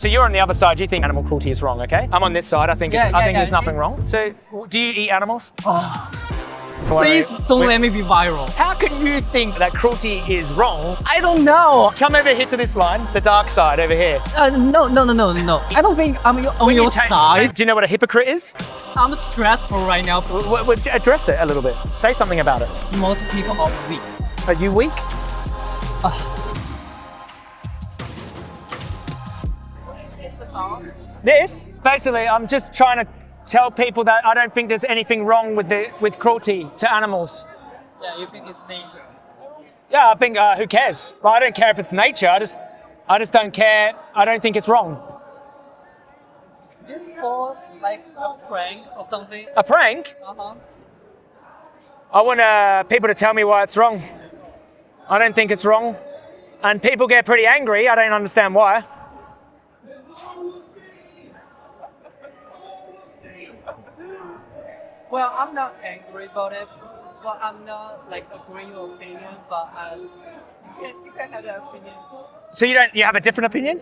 So you're on the other side, you think animal cruelty is wrong, okay? I'm on this side, I think there's nothing wrong. So, do you eat animals? Please don't let me be viral. How can you think that cruelty is wrong? I don't know. Come over here to this line, the dark side over here. No. I don't think I'm on your side. Do you know what a hypocrite is? I'm stressful right now. Address it a little bit. Say something about it. Most people are weak. Are you weak? This? Basically, I'm just trying to tell people that I don't think there's anything wrong with cruelty to animals. Yeah, you think it's nature? Yeah, I think who cares? Well, I don't care if it's nature. I just don't care. I don't think it's wrong. Just for like a prank or something. A prank? I want people to tell me why it's wrong. I don't think it's wrong. And people get pretty angry. I don't understand why. Well, I'm not angry about it, but I'm not like agreeing your opinion. But you can have that opinion. So you have a different opinion?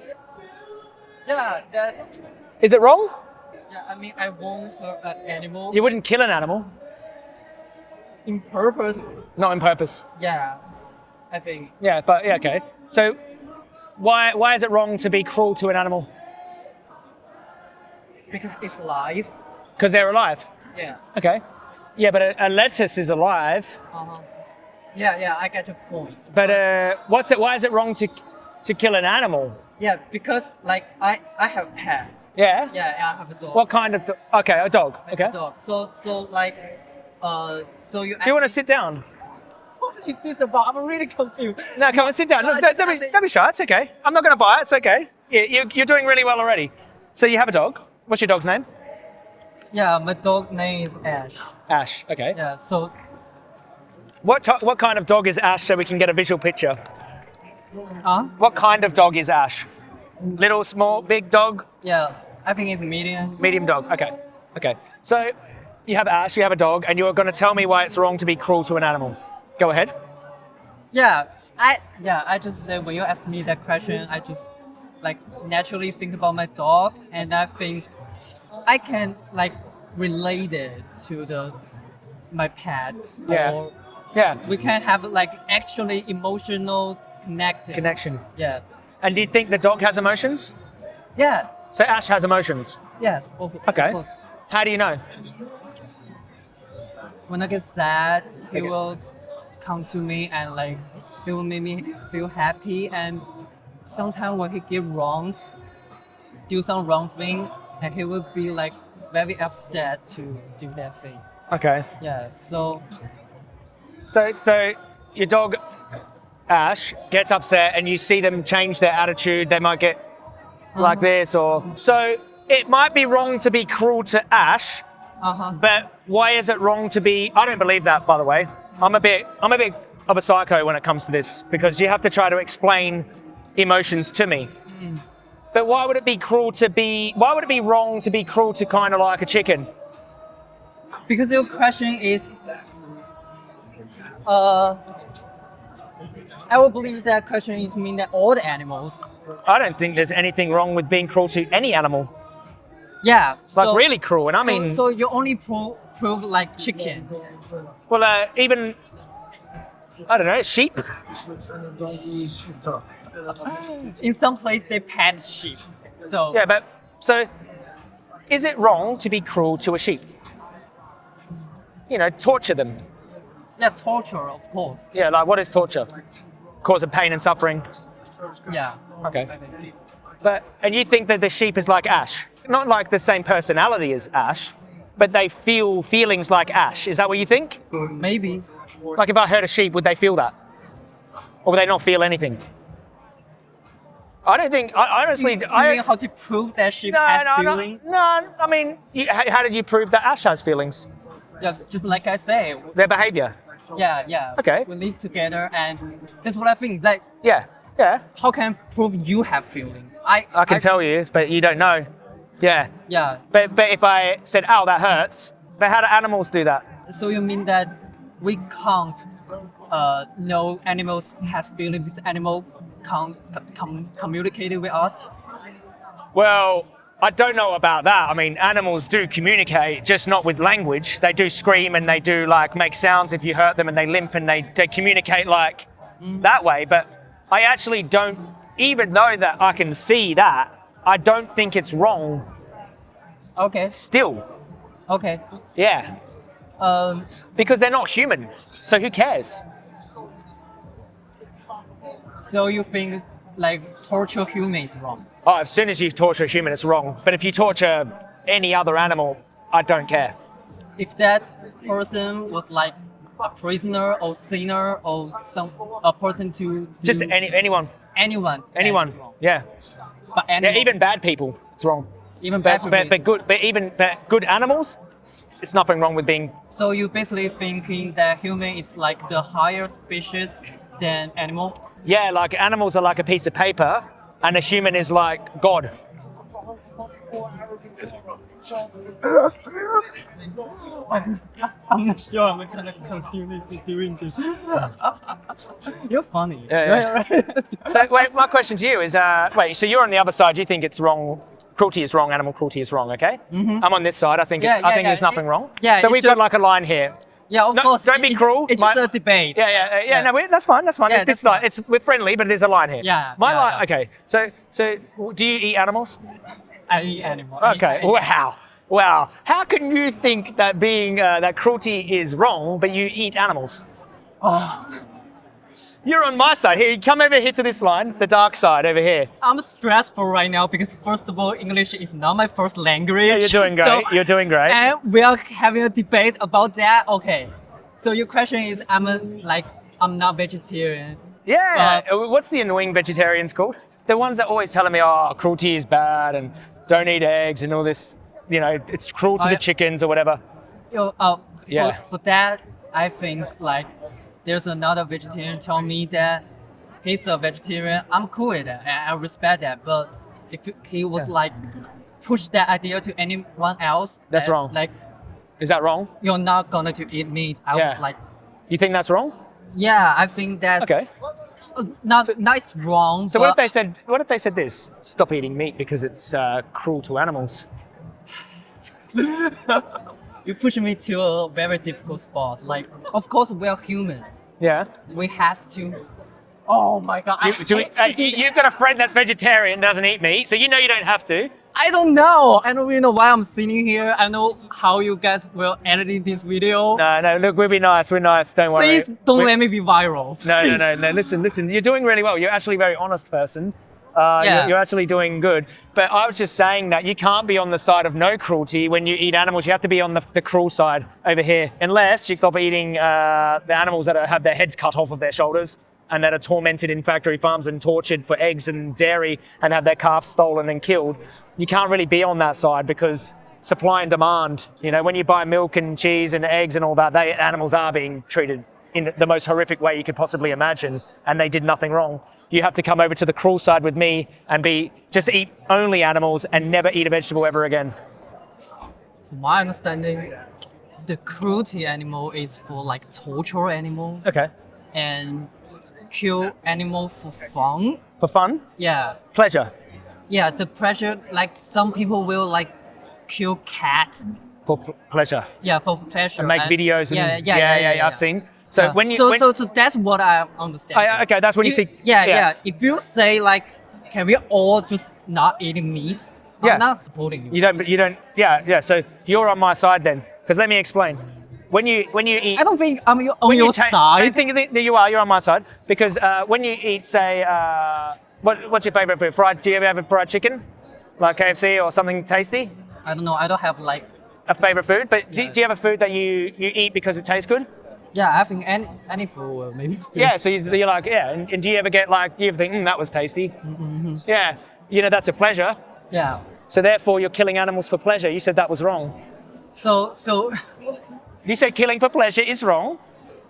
Yeah, Is it wrong? Yeah, I mean, I won't hurt an animal. You wouldn't kill an animal? In purpose? Not on purpose. Yeah, I think. Yeah, but yeah, okay. So why is it wrong to be cruel to an animal? Because it's life. Because they're alive? Yeah. Okay. Yeah, but a lettuce is alive. Yeah, I get your point. But why is it wrong to kill an animal? Yeah, because like I have a pet. Yeah? Yeah, I have a dog. What kind of dog? Okay, a dog. Okay. A dog. So like, so you. Do you want to sit down? What is this about? I'm really confused. No, come on, sit down. No, don't be shy. It's okay. I'm not going to buy it. It's okay. Yeah, you're doing really well already. So you have a dog. What's your dog's name? Yeah, my dog name is Ash. Ash. Okay. Yeah. So. What kind of dog is Ash, so we can get a visual picture? What kind of dog is Ash? Little, small, big dog? Yeah, I think it's medium. Medium dog. Okay. So you have Ash. You have a dog, and you're going to tell me why it's wrong to be cruel to an animal. Go ahead. Yeah, I just said when you ask me that question, I just like naturally think about my dog, and I think I can like relate it to my pet. Yeah. We can have like actually emotional connection. Yeah. And do you think the dog has emotions? Yeah. So Ash has emotions? Yes. Of course. How do you know? When I get sad, he will come to me and like he will make me feel happy. And sometimes when he do some wrong thing, and he will be like very upset to do that thing. Okay. Yeah. So your dog Ash gets upset, and you see them change their attitude. They might get like this, or so. It might be wrong to be cruel to Ash. But why is it wrong to be? I don't believe that, by the way. I'm a bit of a psycho when it comes to this, because you have to try to explain emotions to me. But why would it be wrong to be cruel to kind of like a chicken? Because your question is, I would believe that question is mean that all the animals. I don't think there's anything wrong with being cruel to any animal. Yeah. Like really cruel, and I mean. So you only prove like chicken. Well, even I don't know, sheep. In some place they pet sheep. So. Yeah, but so is it wrong to be cruel to a sheep? You know, torture them. Yeah, torture, of course. Yeah, like what is torture? Cause of pain and suffering. Yeah. Okay. And you think that the sheep is like Ash? Not like the same personality as Ash, but they feel feelings like Ash. Is that what you think? Maybe. Like if I hurt a sheep, would they feel that? Or would they not feel anything? I don't think, I honestly... You mean how to prove that sheep has feelings? No, I mean, how did you prove that Ash has feelings? Yeah, just like I say. Their behavior? Yeah. Okay. We live together, and that's what I think. Like, yeah. How can I prove you have feeling? I can tell you, but you don't know. Yeah. Yeah. But if I said, "Ow, that hurts," but how do animals do that? So you mean that we can't know animals has feeling because animal can't communicate with us? Well, I don't know about that. I mean, animals do communicate, just not with language. They do scream and they do like make sounds if you hurt them, and they limp and they communicate like that way. But I actually don't, even though that I can see that, I don't think it's wrong Okay. still. Okay. Yeah. Because they're not human. So who cares? So you think like torture human is wrong? Oh, as soon as you torture a human, it's wrong. But if you torture any other animal, I don't care. If that person was like a prisoner or sinner or a person to do Just anyone. anyone. Anyone. that's wrong. Yeah. But Yeah, animal, even bad people, it's wrong. even bad people. But even good animals, it's nothing wrong with being. So you basically thinking that human is like the higher species than animal? Yeah, like animals are like a piece of paper, and a human is like God. I'm not sure I'm gonna continue doing this. You're funny. Yeah. So wait, my question to you is, so you're on the other side. You think it's wrong? Cruelty is wrong. Animal cruelty is wrong. Okay. Mm-hmm. I'm on this side. I think there's nothing wrong. Yeah, So it we've just- got like a line here. Yeah, of No, course. don't be cruel. It's just a debate. Yeah. No, that's fine. That's fine. Yeah, It's this that's line. We're friendly, but there's a line here. Yeah, My yeah, line. yeah. Okay. So do you eat animals? I eat animal. Okay. Wow. How can you think that being that cruelty is wrong, but you eat animals? Oh, You're on my side here. You come over here to this line, the dark side over here. I'm stressful right now because first of all, English is not my first language. Yeah, you're doing great. You're doing great. And we are having a debate about that. Okay. So your question is, I'm not vegetarian. Yeah. What's the annoying vegetarians called? The ones that always telling me, oh, cruelty is bad and don't eat eggs and all this. You know, it's cruel to the chickens or whatever. Yeah. For that, I think like there's another vegetarian tell me that he's a vegetarian. I'm cool with that and I respect that. But if he was like push that idea to anyone else, That's wrong. Like Is that wrong? you're not gonna to eat meat. I Yeah. was like, You think that's wrong? yeah, I think that's Okay. not it's wrong. So but what if they said this? Stop eating meat because it's cruel to animals. you push me to a very difficult spot. Like, of course, we're human. Yeah. We has to. Oh my god! You've got a friend that's vegetarian, doesn't eat meat, so you know you don't have to. I don't know. I don't really know why I'm sitting here. I know how you guys will edit this video. No, look, we'll be nice. We're nice. Don't worry. Please don't let me be viral. No. Listen. You're doing really well. You're actually a very honest person. Yeah. You're actually doing good. But I was just saying that you can't be on the side of no cruelty when you eat animals. You have to be on the cruel side over here, unless you stop eating the animals that have their heads cut off of their shoulders and that are tormented in factory farms and tortured for eggs and dairy and have their calves stolen and killed. You can't really be on that side because supply and demand. You know, when you buy milk and cheese and eggs and all that, animals are being treated in the most horrific way you could possibly imagine, and they did nothing wrong. You have to come over to the cruel side with me and just eat only animals and never eat a vegetable ever again. From my understanding, the cruelty animal is for like torture animals Okay. and kill animal for fun. For fun? Yeah. Pleasure? Yeah, the pressure, like some people will like kill cat. For pleasure? Yeah, for pleasure. And make videos and yeah, I've seen. So Yeah. when you so that's what I understand. okay, that's when you see Yeah. If you say like, can we all just not eating meat? Yeah. I'm not supporting you. You don't yeah. So you're on my side then, because let me explain. When you eat, I don't think I'm on when your I side. think that you're on my side because when you eat, say, what's your favorite food? Do you ever have a fried chicken, like KFC or something tasty? I don't know. I don't have like. A favorite food, but do you have a food that you eat because it tastes good? Yeah, I think any food will maybe. Yeah, so you're like, yeah, and do you ever get like, do you ever think, that was tasty? Mm-hmm. Yeah, you know, that's a pleasure. Yeah. So therefore, you're killing animals for pleasure. You said that was wrong. So You said killing for pleasure is wrong.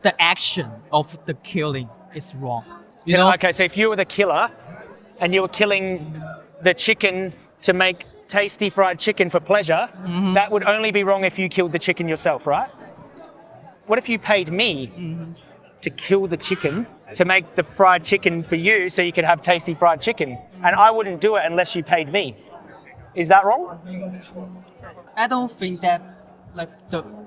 the action of the killing is wrong. You know? Okay, so if you were the killer and you were killing the chicken to make tasty fried chicken for pleasure, that would only be wrong if you killed the chicken yourself, right? What if you paid me to kill the chicken to make the fried chicken for you so you could have tasty fried chicken? And I wouldn't do it unless you paid me. Is that wrong? I don't think that like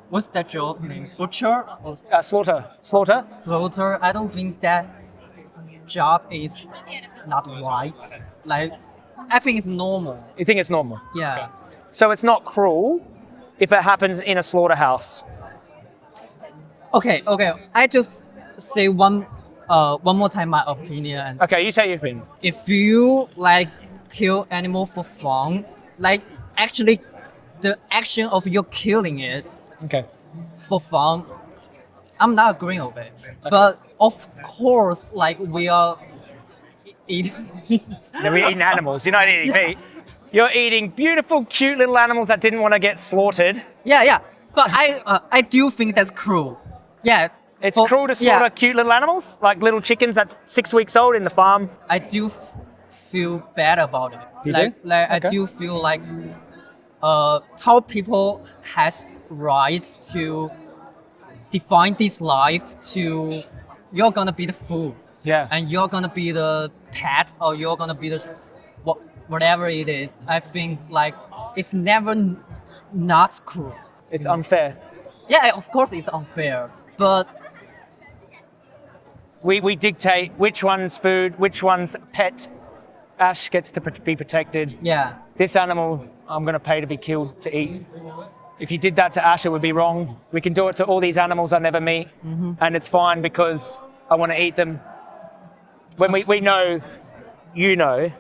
what's that job name? Butcher or Slaughter. slaughter. I don't think that job is not right. Like I think it's normal. You think it's normal? Yeah. So it's not cruel if it happens in a slaughterhouse. Okay. I just say one more time my opinion. Okay, you say your opinion. If you like kill animal for fun, like actually the action of you killing it Okay. for fun, I'm not agreeing with it. But of course, like we are eating meat. No, we're eating animals. You're not eating meat. You're eating beautiful, cute little animals that didn't want to get slaughtered. Yeah. But I do think that's cruel. Yeah. It's cruel to slaughter cute little animals, like little chickens at 6 weeks old in the farm. I do feel bad about it. You like, do? Like I Okay. do feel like how people has rights to define this life to you're gonna be the food. Yeah. And you're gonna be the pet or you're gonna be the whatever it is. I think like it's never not cruel. It's unfair. Yeah, of course it's unfair, but We dictate which one's food, which one's pet. Ash gets to be protected. yeah. This animal, I'm going to pay to be killed to eat. If you did that to Ash, it would be wrong. We can do it to all these animals I never meet, and it's fine because I want to eat them. When we know, you know,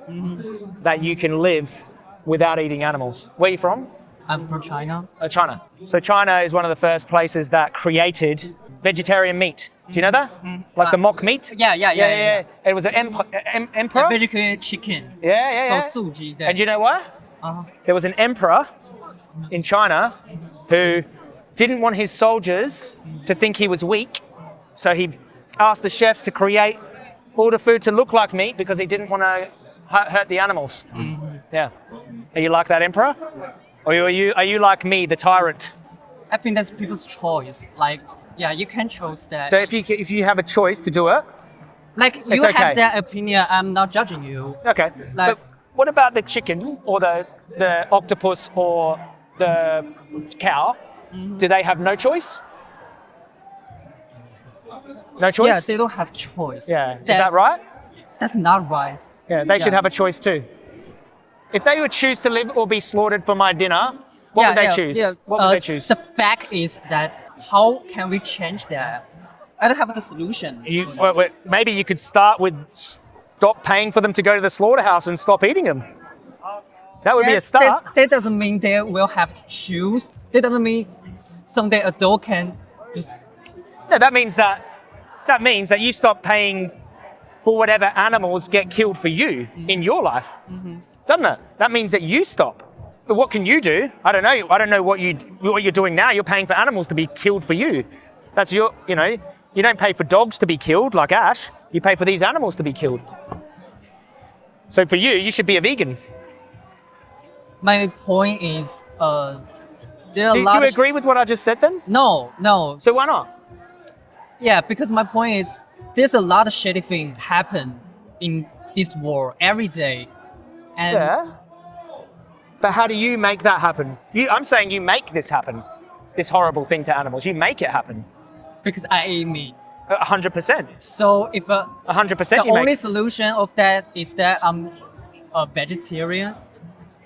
that you can live without eating animals. Where are you from? I'm from China. China. So China is one of the first places that created vegetarian meat. Do you know that? Like the mock meat? Yeah. It was an emperor. Vegetarian chicken. Yeah. It's called suji. And you know what? Uh-huh. There was an emperor in China who didn't want his soldiers to think he was weak. So he asked the chefs to create all the food to look like meat because he didn't want to hurt the animals. Yeah. Are you like that emperor? Or are you like me, the tyrant? I think that's people's choice. Like, yeah, you can choose that. So if you have a choice to do it, like, you it's okay. have that opinion. I'm not judging you. okay. Like- But what about the chicken or the octopus or the cow? Do they have no choice? No choice? Yeah, they don't have choice. Yeah. Is that right? That's not right. Yeah, they should Yeah. have a choice too. If they would choose to live or be slaughtered for my dinner, what would they choose? Yeah. What would they choose? The fact is that how can we change that? I don't have the solution. Maybe you could start with stop paying for them to go to the slaughterhouse and stop eating them. That would be a start. That doesn't mean they will have to choose. That doesn't mean someday adult can just. Yeah, that means that you stop paying for whatever animals get killed for you in your life, doesn't it? That means that you stop. But what can you do? I don't know. I don't know what you're doing now. You're paying for animals to be killed for you. That's your. You don't pay for dogs to be killed like Ash. You pay for these animals to be killed. So for you should be a vegan. My point is, there are Do a lot you of. agree with what I just said then? No. So why not? Yeah, because my point is, there's a lot of shitty things happen in this world every day, and Yeah. But how do you make that happen? I'm saying you make this happen. This horrible thing to animals. You make it happen. because I eat meat. 100%. So if 100% the you only make. solution of that is that I'm a vegetarian,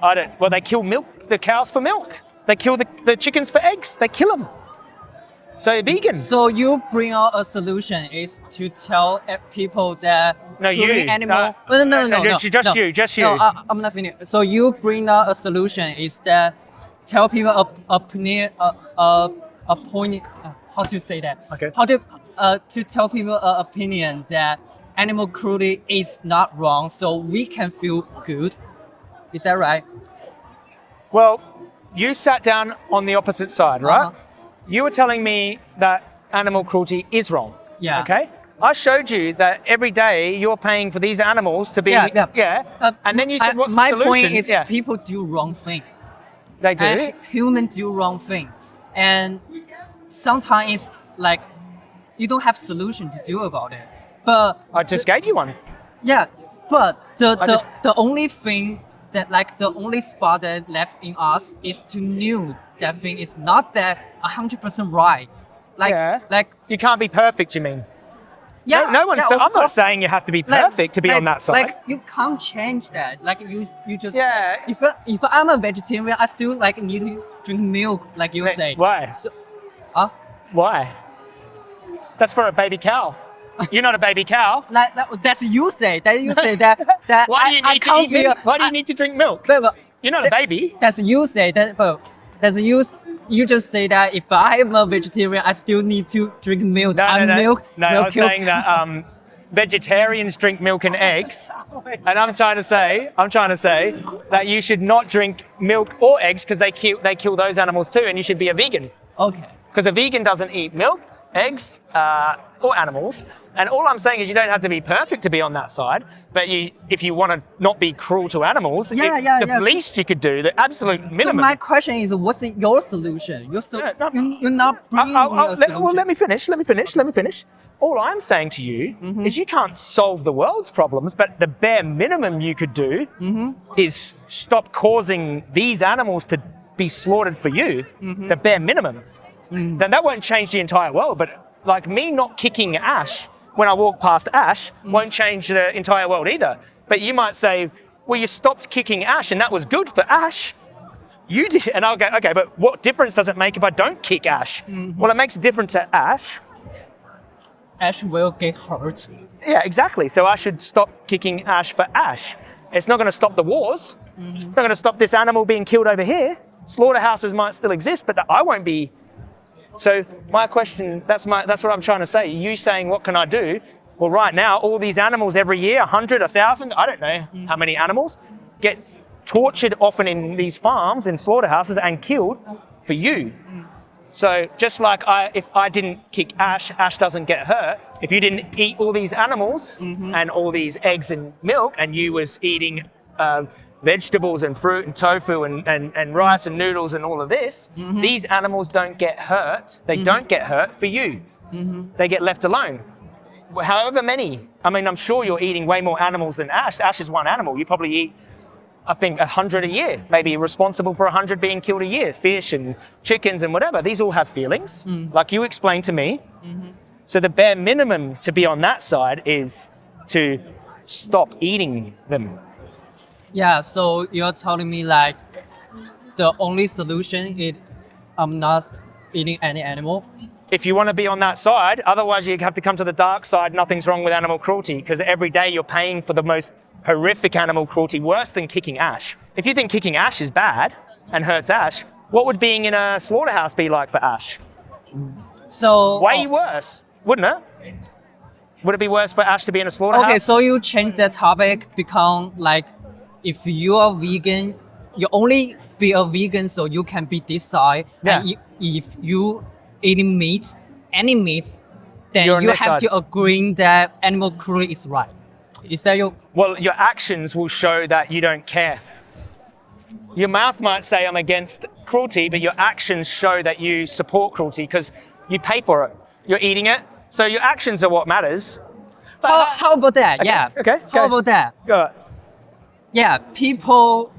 Well, they kill the cows for milk. They kill the chickens for eggs. They kill them. So vegan. so you bring out a solution is to tell people that No, you. killing animal. No, Just you. No, I'm not finished. So you bring out a solution is that tell people a point. How to say that? Okay. How to tell people an opinion that animal cruelty is not wrong, so we can feel good. Is that right? Well, you sat down on the opposite side, right? Uh-huh. You were telling me that animal cruelty is wrong. Yeah. Okay? I showed you that every day you're paying for these animals to be... Yeah. And then you said, what's my the solution? point is Yeah. people do wrong thing. They do. And humans do wrong thing, and sometimes it's like you don't have solution to do about it. But I just gave you one. yeah, but I just- the only thing that like the only spot that left in us is to know that thing is not that 100% right. Like you can't be perfect, you mean? yeah, No one's. yeah, I'm of not course. saying you have to be perfect to be on that side. Like you can't change that. Like you just Yeah. If I'm a vegetarian, I still like need to drink milk, like you say. Why? So, Why? That's for a baby cow. You're not a baby cow. that's you say. That you say that Why do you I need to can't eat be. milk? Why do you need to drink milk? But You're not a baby. that's you say that. But that's you. You just say that if I am a vegetarian, I still need to drink milk. No. Milk. No, milk I was saying that vegetarians drink milk and eggs, and I'm trying to say that you should not drink milk or eggs because they kill those animals too, and you should be a vegan. Okay. Because a vegan doesn't eat milk, eggs, or animals. And all I'm saying is you don't have to be perfect to be on that side, but if you want to not be cruel to animals, the least you could do, the absolute minimum. So my question is, what's your solution? You're not bringing me a solution. Well, let me finish. All I'm saying to you is you can't solve the world's problems, but the bare minimum you could do is stop causing these animals to be slaughtered for you, the bare minimum. Then that won't change the entire world, but like me not kicking Ash when I walk past Ash won't change the entire world either. But you might say, well, you stopped kicking Ash and that was good for Ash. You did. And I'll go, okay, but what difference does it make if I don't kick Ash? Well, it makes a difference to Ash. Ash will get hurt. Yeah, exactly. So I should stop kicking Ash for Ash. It's not going to stop the wars. It's not going to stop this animal being killed over here. Slaughterhouses might still exist, but I won't be. So my question, that's what I'm trying to say. You saying, what can I do? Well, right now, all these animals every year, 100, 1,000, I don't know how many animals, get tortured often in these farms, in slaughterhouses, and killed for you. So just like if I didn't kick Ash, Ash doesn't get hurt. If you didn't eat all these animals and all these eggs and milk, and you was eating vegetables and fruit and tofu and rice and noodles and all of this, these animals don't get hurt. They don't get hurt for you. They get left alone. However many, I mean, I'm sure you're eating way more animals than Ash. Ash is one animal. You probably eat, I think, 100 a year, maybe responsible for 100 being killed a year, fish and chickens and whatever. These all have feelings, like you explained to me. So the bare minimum to be on that side is to stop eating them. Yeah, so you're telling me like the only solution is I'm not eating any animal? If you want to be on that side, otherwise you have to come to the dark side. Nothing's wrong with animal cruelty, because every day you're paying for the most horrific animal cruelty, worse than kicking Ash. If you think kicking Ash is bad and hurts Ash, what would being in a slaughterhouse be like for Ash? So way worse, wouldn't it? Would it be worse for Ash to be in a slaughterhouse? Okay, so you change the topic, become like, if you are vegan, you only be a vegan so you can be this side. Yeah. And if you eating meat, any meat, then You're on you this have side. to agree that animal cruelty is right. Is that your? Well, your actions will show that you don't care. Your mouth might say I'm against cruelty, but your actions show that you support cruelty because you pay for it. You're eating it, so your actions are what matters. How about that? Okay, Yeah. okay, How go. about that? Go. Yeah, people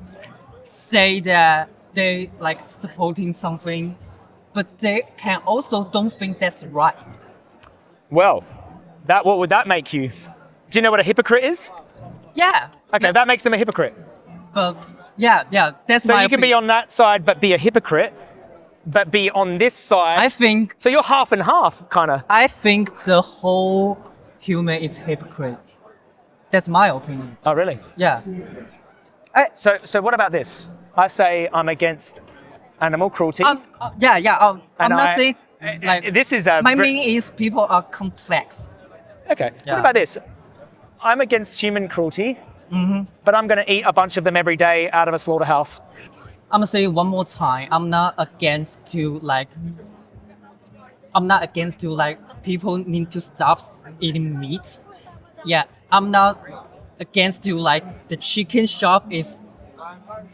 say that they like supporting something, but they can also don't think that's right. Well, what would that make you? Do you know what a hypocrite is? Yeah. Okay, that makes them a hypocrite. But yeah, that's So my you can be on that side but be a hypocrite, but be on this side. I think So you're half and half, kind of. I think the whole human is hypocrite. That's my opinion. Oh, really? Yeah. So what about this? I say I'm against animal cruelty. I'm not saying like this is my meaning is people are complex. Okay. Yeah. What about this? I'm against human cruelty, but I'm going to eat a bunch of them every day out of a slaughterhouse. I'm gonna say one more time. I'm not against to like people need to stop eating meat. Yeah, I'm not against to like the chicken shop is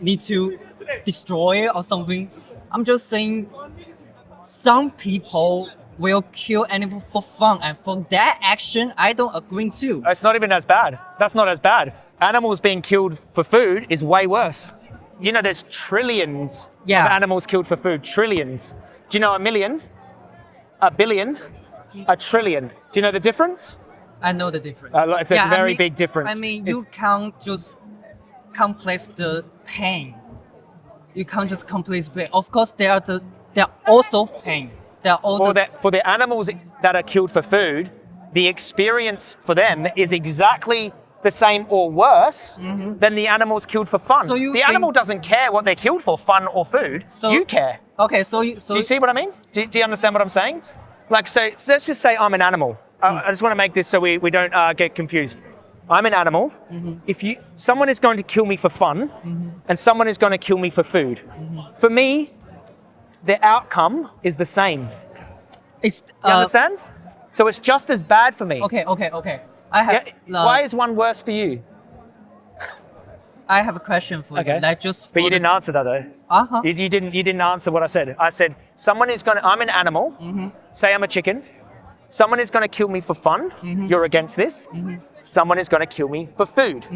need to destroy or something. I'm just saying some people will kill animal for fun, and for that action I don't agree to. It's not even as bad. That's not as bad. animals being killed for food is way worse. You know, there's trillions Yeah. of animals killed for food. Trillions. Do you know a million? A billion? A trillion. Do you know the difference? I know the difference. It's a very big difference. I mean, you can't just complex the pain. You can't just complex pain. Of course, there are also pain. There are all For the animals that are killed for food, the experience for them is exactly the same or worse than the animals killed for fun. So you the think- animal doesn't care what they're killed for, fun or food. So- you care. Okay, Do you see what I mean? Do you understand what I'm saying? Like, so let's just say I'm an animal. I just want to make this so we don't get confused. I'm an animal. If someone is going to kill me for fun, and someone is going to kill me for food. For me, the outcome is the same. It's You understand? So it's just as bad for me. Okay. I have. Why is one worse for you? I have a question for you. Like just. For But you didn't answer that though. You didn't answer what I said. I said I'm an animal. Say I'm a chicken. Someone is going to kill me for fun. You're against this. Someone is going to kill me for food.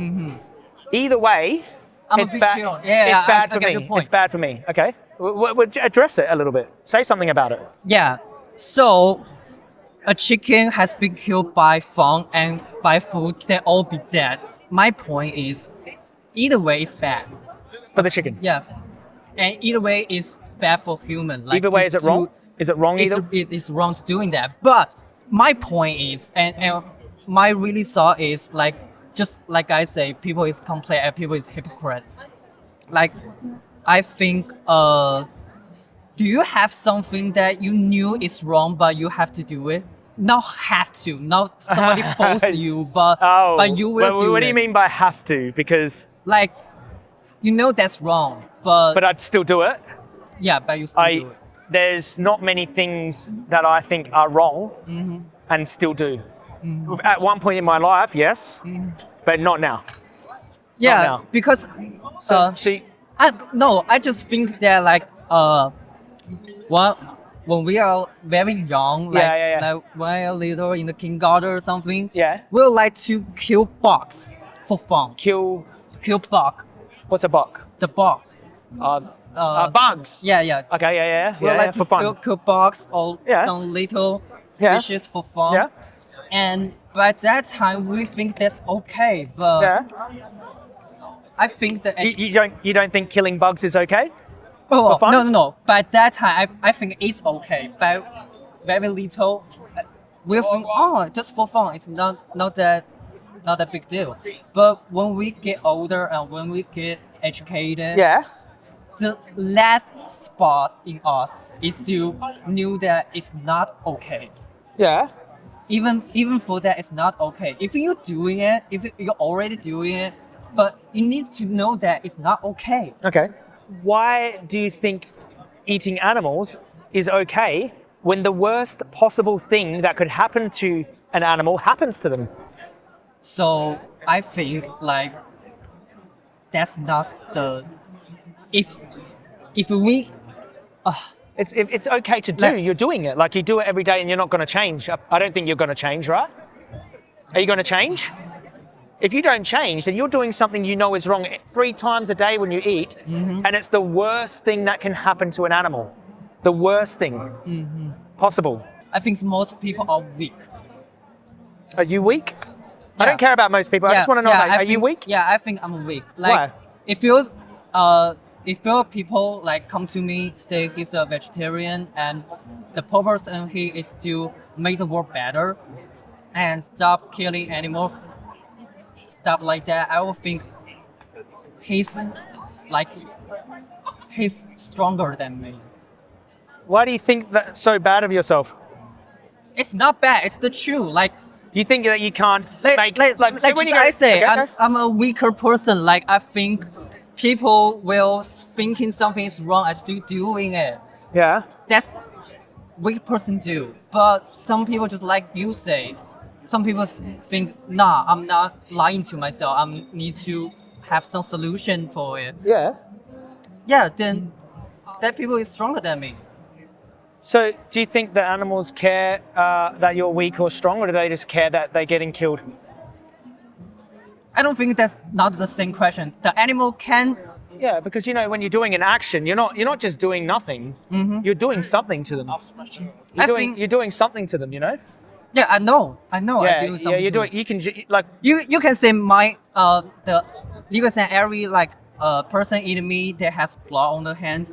Either way, it's bad. Yeah, it's bad I for get me. your point. It's bad for me. Okay. We'll address it a little bit. Say something about it. Yeah. So, a chicken has been killed by fun and by food. They all be dead. My point is, either way, it's bad. For the chicken. Yeah. And either way, it's bad for human. Like Either way, is it wrong? Is it wrong either? It's wrong to doing that. But my point is, and my really thought is like, just like I say, people is complain and people is hypocrite. Like, I think, do you have something that you knew is wrong but you have to do it? Not have to, not somebody force you, but you will do it. What do you mean by have to? Because Like, you know that's wrong, but I'd still do it. yeah, but you still do it. There's not many things that I think are wrong and still do. At one point in my life, yes, but not now. Yeah, now. because See, I just think that like when we are very young, like like when we are little in the kindergarten or something, we like to kill bugs for fun. kill. Bug, What's a bug? the bug. Bugs. Yeah. Okay, yeah. We like to for fun. kill bugs or Yeah. some little Yeah. species for fun. Yeah. And by that time, we think that's okay, but Yeah. I think that You don't think killing bugs is okay? oh, for fun? no. By that time, I think it's okay. By very little, we think just for fun. It's not that big deal. But when we get older and when we get educated, Yeah. the last spot in us is to knew that it's not okay. Yeah. Even for that, it's not okay. If you're doing it, if you're already doing it, but you need to know that it's not okay. Okay. Why do you think eating animals is okay when the worst possible thing that could happen to an animal happens to them? So I think like that's not the if we It's okay to do. You're doing it. Like you do it every day and you're not going to change. I don't think you're going to change, right? Are you going to change? If you don't change, then you're doing something you know is wrong 3 times a day when you eat, and it's the worst thing that can happen to an animal. The worst thing possible. I think most people are weak. Are you weak? I don't care about most people. I just want to know, are you weak? Yeah, I think I'm weak. Like Why? if your people like come to me say he's a vegetarian and the purpose and he is to make the world better and stop killing animals, stuff like that, I will think he's stronger than me. Why do you think that's so bad of yourself? It's not bad. It's the truth. Like You think that you can't like when just you go- I say, Okay. I'm a weaker person. Like I think people will thinking something is wrong and still doing it. Yeah. That's weak person do. But some people just like you say, some people think, nah, I'm not lying to myself. I need to have some solution for it. Yeah. Yeah, then that people is stronger than me. So, do you think that animals care that you're weak or strong, or do they just care that they're getting killed? I don't think that's not the same question. The animal can. Yeah, because when you're doing an action, you're not just doing nothing. You're doing something to them. You're doing something to them. Yeah, I know. I do something. Yeah, you're doing. You can like. You can say you can say every person in me that has blood on the hands.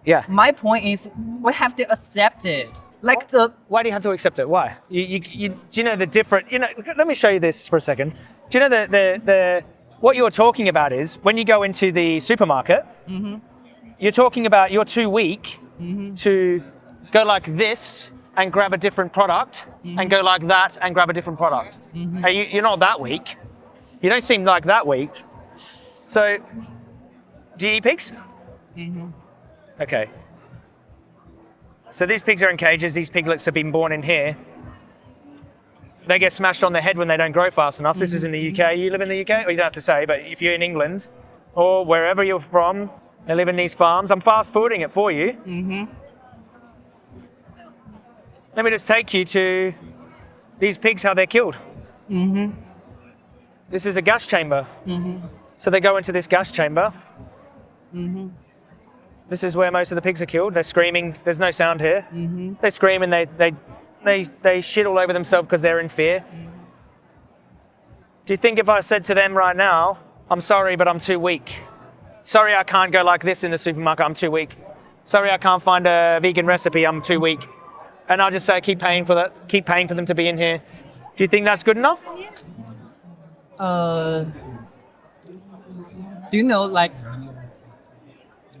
Yeah. My point is we have to accept it. Like the Why do you have to accept it? Why? Do you know the different? Let me show you this for a second. Do you know the what you're talking about is when you go into the supermarket, you're talking about you're too weak to go like this and grab a different product and go like that and grab a different product. Hey, you're not that weak. You don't seem like that weak. So, do you eat pigs? Okay. So these pigs are in cages. These piglets have been born in here. They get smashed on the head when they don't grow fast enough. This is in the UK. You live in the UK? Well, you don't have to say, but if you're in England or wherever you're from, they live in these farms. I'm fast forwarding it for you. Let me just take you to these pigs, how they're killed. This is a gas chamber. So they go into this gas chamber. This is where most of the pigs are killed. They're screaming. There's no sound here. They scream and they shit all over themselves because they're in fear. Do you think if I said to them right now, I'm sorry, but I'm too weak. Sorry, I can't go like this in the supermarket. I'm too weak. Sorry, I can't find a vegan recipe. I'm too weak. And I'll just say, keep paying for that. Keep paying for them to be in here. Do you think that's good enough? Do you know,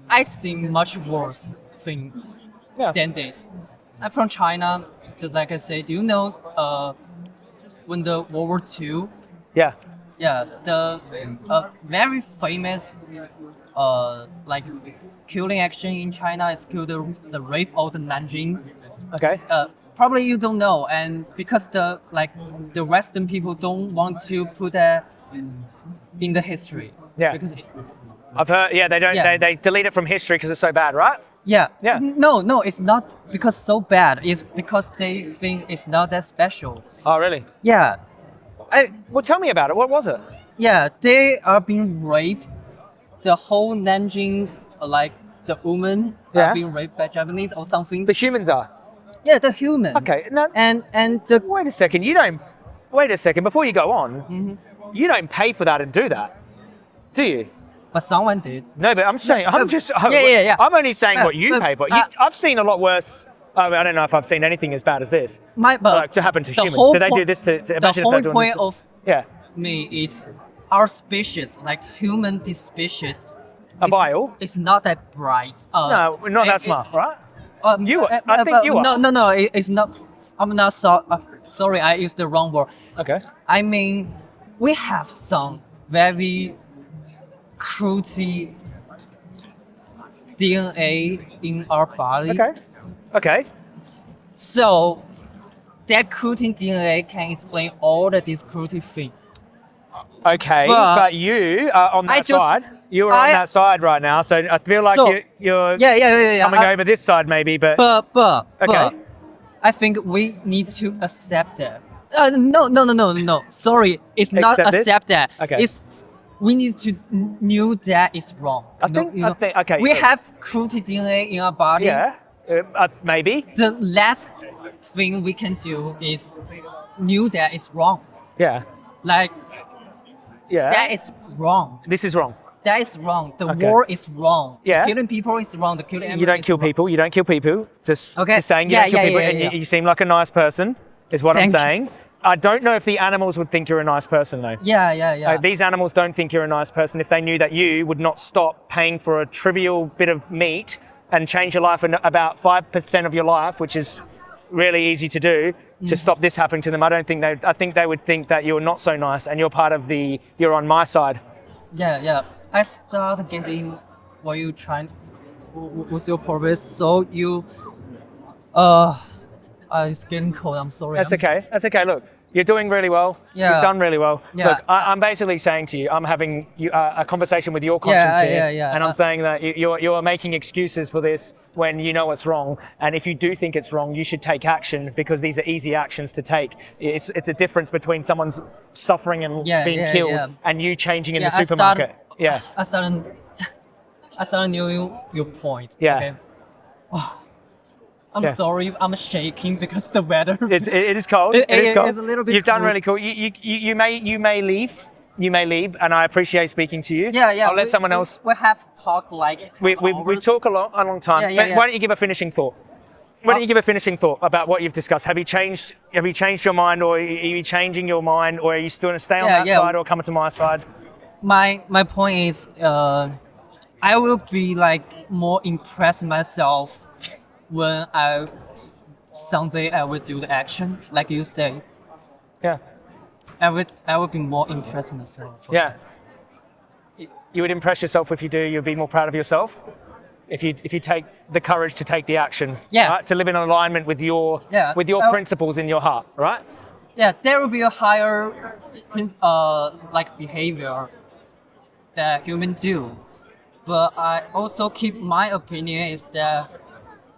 I seen much worse thing than this. I'm from China, just like I say. Do you know when the World War II? Yeah. Yeah, the very famous killing action in China is called the Rape of Nanjing. Okay. Probably you don't know, and because the Western people don't want to put that in the history. Yeah. Because I've heard. Yeah, they don't. Yeah. They delete it from history because it's so bad, right? Yeah. Yeah. No, it's not because so bad. It's because they think it's not that special. Oh, really? Yeah. Well, tell me about it. What was it? Yeah, they are being raped. The whole Nanjing, the women Yeah. are being raped by Japanese or something. The humans are. Yeah, the humans. Okay. Now, And the wait a second. You don't. Wait a second. Before you go on, you don't pay for that and do that, do you? but someone did. No, but I'm saying, Yeah. I'm only saying what you pay for. but- I've seen a lot worse. I don't know if I've seen anything as bad as this. To happen to the humans. whole So they do point- this to The imagine if whole they're doing point this. of Yeah. me is our species, like human this species, A bile? It's not that bright. No, we're not that smart, right? You are. I think you are. No, it's not. I'm not sorry. I used the wrong word. Okay. I mean, we have some very cruelty DNA in our body. Okay. So that cruelty DNA can explain all of this cruelty thing. Okay, but you are on that side. You are on that side right now, so I feel like you're coming over this side maybe, but But I think we need to accept that. No. Sorry, it's not Accept it? accept that. Okay. It's we need to knew that it's wrong. I think okay. We have cruelty DNA in our body. Yeah, maybe. The last thing we can do is knew that it's wrong. Yeah. Yeah. That is wrong. This is wrong. That is wrong. The war is wrong. Yeah. Killing people is wrong. The killing You don't kill people. You don't kill people. Just saying you don't kill people. And you seem like a nice person, is what I'm saying. I don't know if the animals would think you're a nice person, though. Yeah. These animals don't think you're a nice person if they knew that you would not stop paying for a trivial bit of meat and change your life in about 5% of your life, which is really easy to do, to stop this happening to them. I think they would think that you're not so nice and you're on my side. Yeah. I start getting what you trying. What's your purpose? So you, it's getting cold. I'm sorry. That's okay. Look, You're doing really well. Yeah. You've done really well. Yeah. Look, I'm basically saying to you, I'm having a conversation with your conscience here, and I'm saying that you're making excuses for this when you know it's wrong. And if you do think it's wrong, you should take action because these are easy actions to take. It's a difference between someone's suffering and being killed and you changing in the supermarket. I started knowing your point. Yeah. Okay. Oh, I'm sorry, I'm shaking because the weather. It is cold. It is cold. It's a little bit You've done cold. really cool. You may leave. You may leave, and I appreciate speaking to you. Yeah. I'll let someone else. We have to talk like. We've talked a long time. Yeah. Why don't you give a finishing thought? Why don't you give a finishing thought about what you've discussed? Have you changed your mind, or are you changing your mind, or are you still going to stay on that side or coming to my side? My point is, I will be like more impressed myself when someday I will do the action, like you say. Yeah. I would be more impressed myself. Yeah. You would impress yourself if you do. You'd be more proud of yourself if you take the courage to take the action. Yeah. Right? To live in alignment with your principles in your heart. Right. Yeah, there will be a higher like behavior that humans do. But I also keep my opinion is that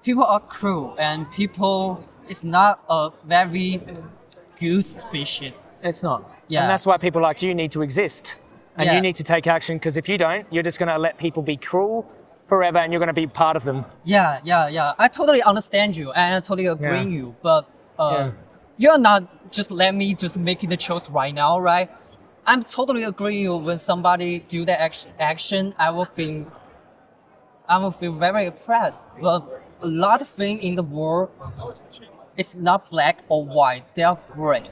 people are cruel and people is not a very good species. It's not. Yeah. And that's why people like you need to exist. And you need to take action because if you don't, you're just going to let people be cruel forever and you're going to be part of them. Yeah. I totally understand you and I totally agree with you. But you're not just let me just making the choice right now, right? I'm totally agreeing when somebody do that action, I will feel very impressed. But a lot of things in the world, it's not black or white. They are gray.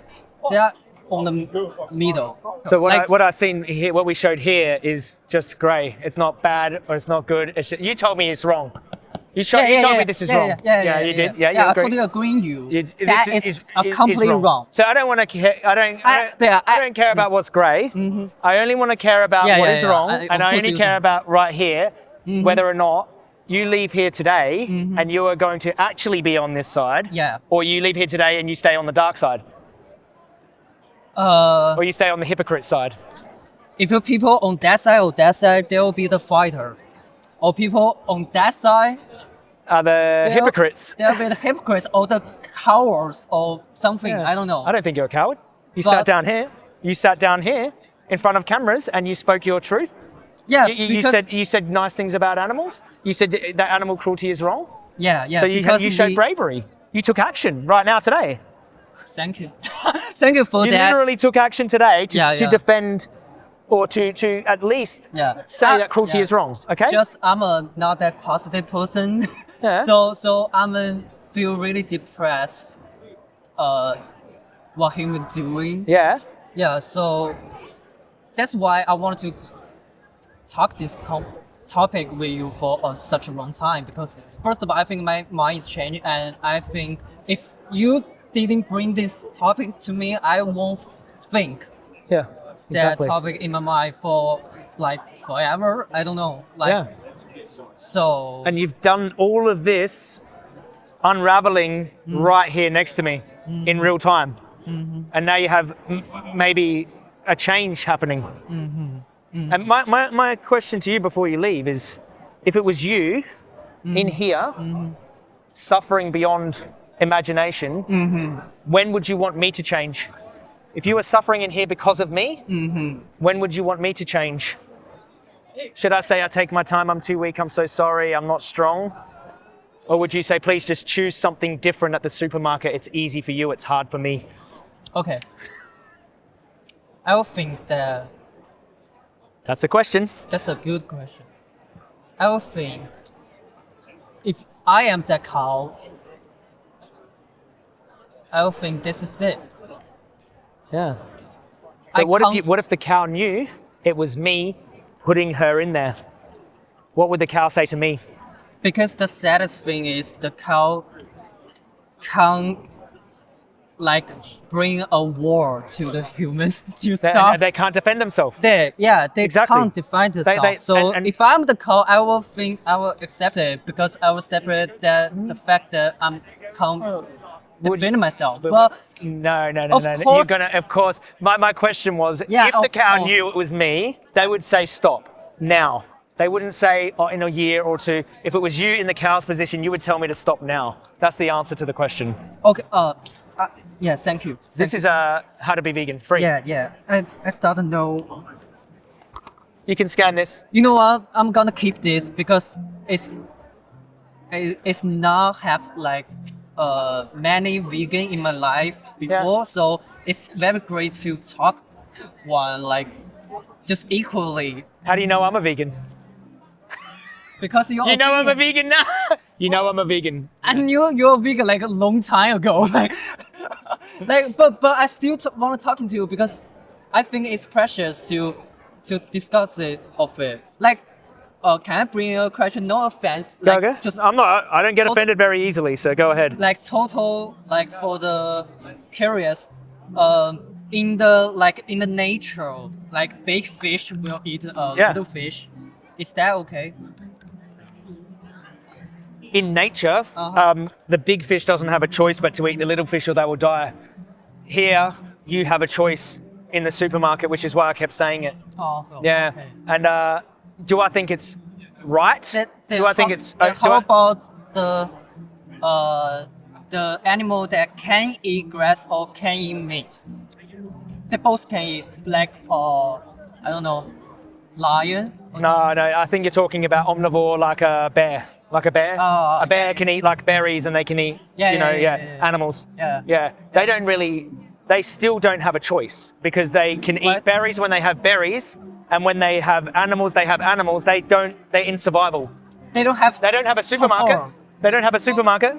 They are on the middle. So what I've seen here, what we showed here is just grey. It's not bad or it's not good. It's just, you told me it's wrong. You told me this is wrong. Yeah, you did. Yeah, I totally agree with you. That is completely wrong. So I don't want to care. I don't care about what's grey. Mm-hmm. I only want to care about what is wrong, and I only care about right here, whether or not you leave here today and you are going to actually be on this side, or you leave here today and you stay on the dark side, or you stay on the hypocrite side. If you people on that side or that side, they will be the fighter, or people on that side are the hypocrites. They'll be the hypocrites or the cowards or something. I don't know. I don't think you're a coward. You sat down here. You sat down here in front of cameras and you spoke your truth. Yeah, you said nice things about animals. You said that animal cruelty is wrong. Yeah. So you showed bravery. You took action right now today. Thank you. Thank you for that. You literally took action today to defend or to at least say that cruelty is wrong. Okay. Just I'm not that positive person. So I'm feel really depressed. What he was doing. Yeah. Yeah. So that's why I wanted to talk this topic with you for such a long time, because first of all, I think my mind is changing, and I think if you didn't bring this topic to me, I won't think that topic in my mind for like forever. I don't know. So. And you've done all of this unraveling right here next to me in real time, and now you have maybe a change happening. And my question to you before you leave is, if it was you in here suffering beyond imagination, when would you want me to change? If you were suffering in here because of me, when would you want me to change? Should I say, I take my time, I'm too weak, I'm so sorry, I'm not strong? Or would you say, please just choose something different at the supermarket, it's easy for you, it's hard for me? Okay. I will think that... That's a question. That's a good question. I will think, if I am that cow, I will think this is it. Yeah. But what if the cow knew it was me putting her in there? What would the cow say to me? Because the saddest thing is the cow can't bring a war to the humans to stop. They can't defend themselves. They can't defend themselves. So if I'm the cow, I will think I will accept it, because I will separate the fact that I'm defend myself. But No. Of You're course- gonna, of course. My question was, Yeah, if the of cow course. knew it was me, they would say stop now. They wouldn't say in a year or two. If it was you in the cow's position, you would tell me to stop now. That's the answer to the question. okay, yeah, thank you. This is how to be vegan free. Yeah. I started to know. You can scan this. You know what? I'm gonna keep this because it's not have like many vegan in my life before, so it's very great to talk one like just equally How do you know I'm a vegan? because your You know I'm a opinion- vegan now. You know I'm a vegan. I knew you're vegan like a long time ago, but I still want to talking to you because I think it's precious to discuss it of it. Like, can I bring a question? No offense. Like, Okay. just I don't get Tot- offended very easily, so go ahead. like total like for the curious, in the nature, like big fish will eat Yeah. little fish. Is that okay? In nature, the big fish doesn't have a choice but to eat the little fish or they will die. Here, you have a choice in the supermarket, which is why I kept saying it. Oh, Yeah. okay. And do I think it's right? Do I think it's... how about the animal that can eat grass or can eat meat? They both can eat, like I don't know, lion. Or something. No, I think you're talking about omnivore like a bear. Like a bear. Oh, A bear can eat like berries and they can eat, Yeah. animals. Yeah. They don't really, they still don't have a choice because they can eat What? berries when they have berries, and when they have animals, they're in survival. They don't have. They don't have a supermarket. perform. They don't have a supermarket.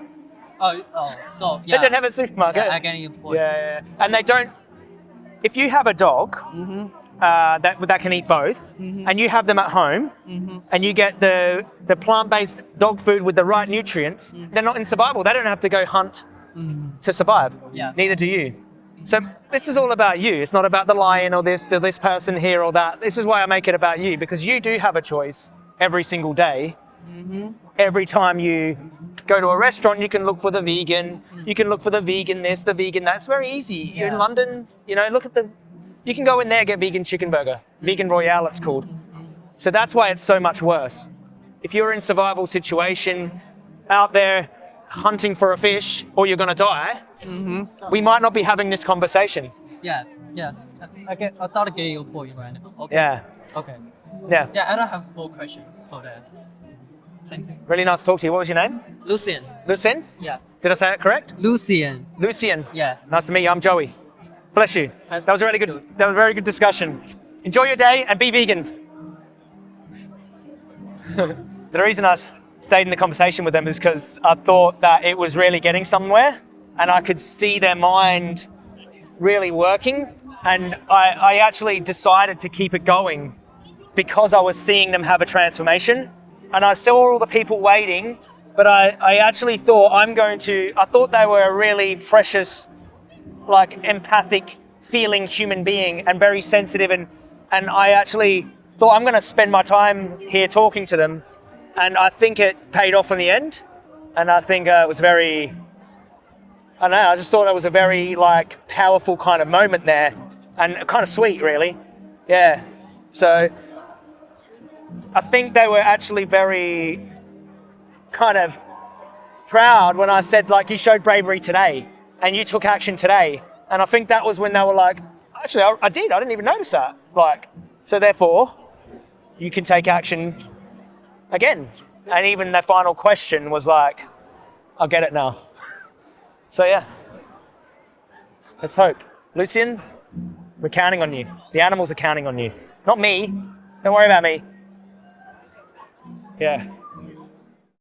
So They yeah. don't have a supermarket. Yeah, I get your point. Yeah. And they don't, if you have a dog that can eat both, and you have them at home, and you get the plant-based dog food with the right nutrients, they're not in survival. They don't have to go hunt to survive. Yeah. Neither do you. So this is all about you. It's not about the lion or this person here or that. This is why I make it about you, because you do have a choice every single day. Every time you go to a restaurant, you can look for the vegan. You can look for the vegan this, the vegan that. It's very easy. You're in Yeah. London, look at you can go in there and get vegan chicken burger. Vegan Royale, it's called. So that's why it's so much worse. If you're in survival situation out there hunting for a fish or you're going to die, we might not be having this conversation. Yeah. I thought I get your point right now. Okay. Yeah. Okay. Yeah. Yeah, I don't have more question for that. Thank you. Really nice to talk to you. What was your name? Lucian. Lucien? Yeah. Did I say it correct? Lucian. Lucien. Yeah. Nice to meet you. I'm Joey. Bless you. Nice That was a to really meet good. you. That was a very good discussion. Enjoy your day and be vegan. The reason I stayed in the conversation with them is because I thought that it was really getting somewhere, and I could see their mind really working, and I actually decided to keep it going because I was seeing them have a transformation, and I saw all the people waiting, but I actually thought I thought they were a really precious, like empathic, feeling human being and very sensitive, and I actually thought I'm going to spend my time here talking to them, and I think it paid off in the end, and I think it was very, I don't know, I just thought it was a very like powerful kind of moment there, and kind of sweet really, yeah. So I think they were actually very kind of proud when I said like, you showed bravery today and you took action today. And I think that was when they were like, actually I didn't even notice that. Like, so therefore you can take action again. And even their final question was like, I get it now. So yeah, let's hope. Lucien, we're counting on you. The animals are counting on you. Not me. Don't worry about me. Yeah.